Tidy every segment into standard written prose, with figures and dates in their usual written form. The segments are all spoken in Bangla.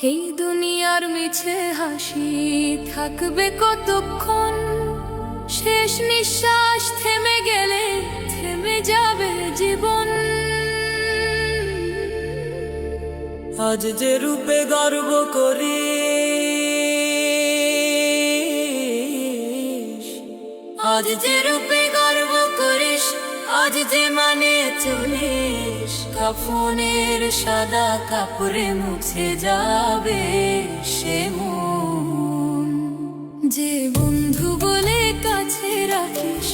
এই দুনিয়ার মিছে হাসি থাকবে কতক্ষণ? শেষ নিঃশ্বাস থেমে গেলে থেমে যাবে জীবন। আজ যে রূপে গর্ব করি, আজ যে রূপে গর্ব করিস, আজ যে মানে চলিস, কাফনের সাদা কাপড়ে মুছে যাবে সে মন। যে বন্ধু বলে কাছে রাখিস,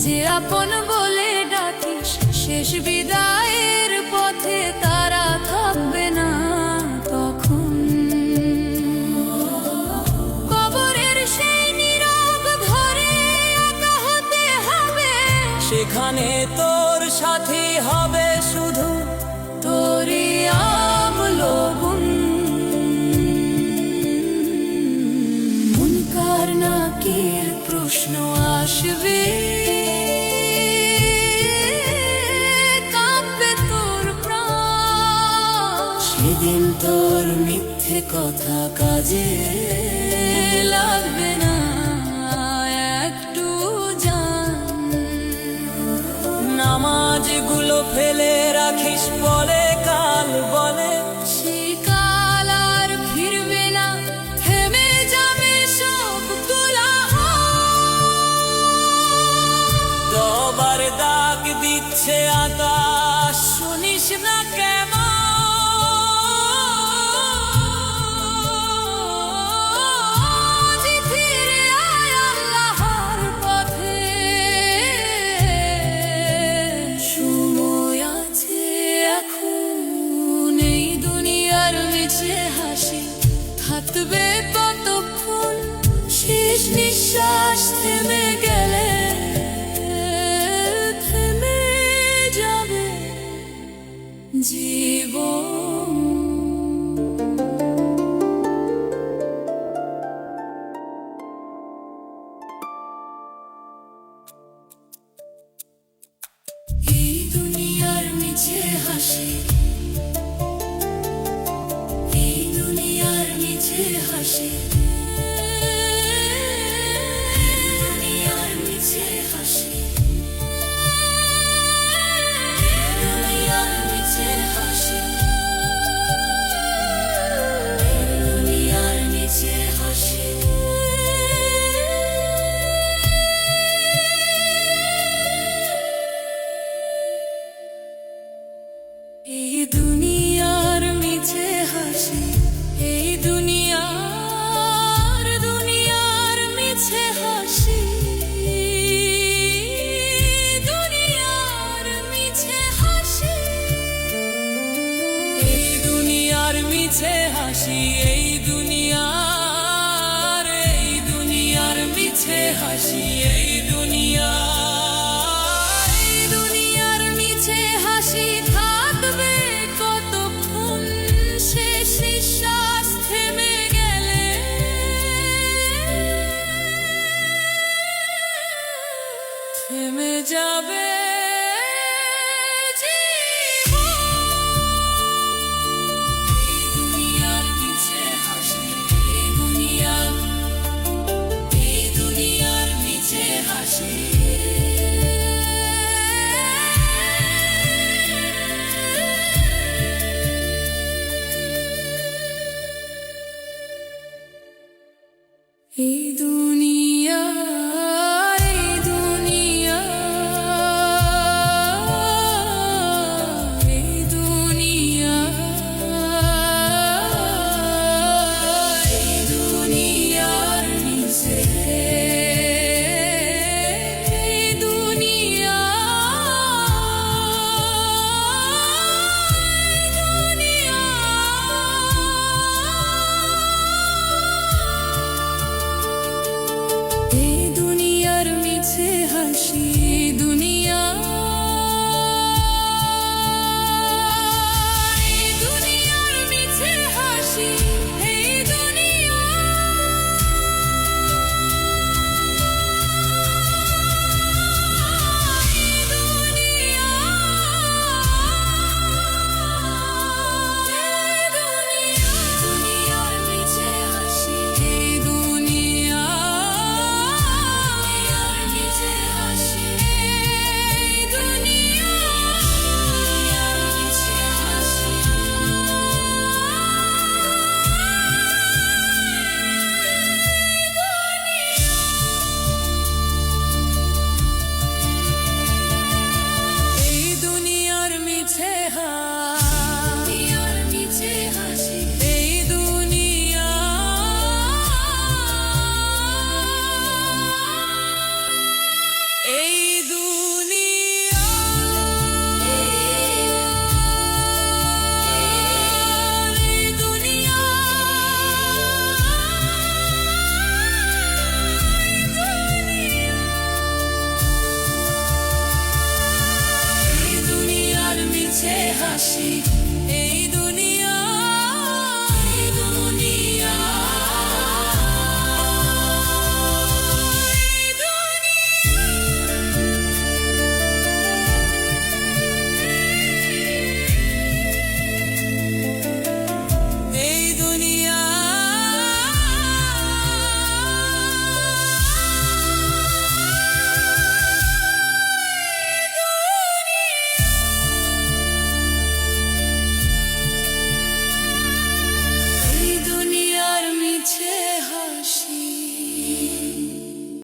যে আপন বলে ডাকিস, শেষ বিদায়ের পথে তারা থাকবে না তখন। কবরের সেই নীরব ঘরে একা হতে হবে, সেখানে তোর সাথী হবে শুধু তোরই আমলো গুণ। মুনকার নাকির প্রশ্ন আসবে, কাঁপবে তোর প্রাণ। সেদিন তোর মিথ্যে কথা কাজে লাগবে না একটু জান। নামাজগুলো ফেলে রাখিস বলে কাল বলে, সেই কাল আর ফিরবে না, থেমে যাবে সব কোলাহল। দবার ডাক দিচ্ছে আকাশ, শুনিস না কেমন? আজ ফিরে আয় আল্লাহর পথে, সময় আছে এখন। এই দুনিয়ার মিছে হাসি থাকবে কতক্ষণ? শেষ নিঃশ্বাস থেমে গেলে থেমে যাবে জীবন। এই দুনিয়ার মিছে হাসি, এই দুনিয়ার মিছে হাসি, দুনিয়ার মিছে হাসি, দুনিয়ার মিছে হাসি, দুনিয়ার মিছে হাসি। এই দুনিয়ার মিছে হাসি, এই দুনিয়ার মিছে হাসি, দুনিয়ার মিছে হাসি, এই দুনিয়ার মিছে হাসি, এই দুনিয়ার মিছে হাসি, এই দুনিয়ার মিছে হাসি থাকবে কতক্ষণ? শেষ নিঃশ্বাস থেমে গেলে থেমে যাবে দুনিয়ার মিছে হাসি, এই দুনিয়ার মিছে হাসি। এই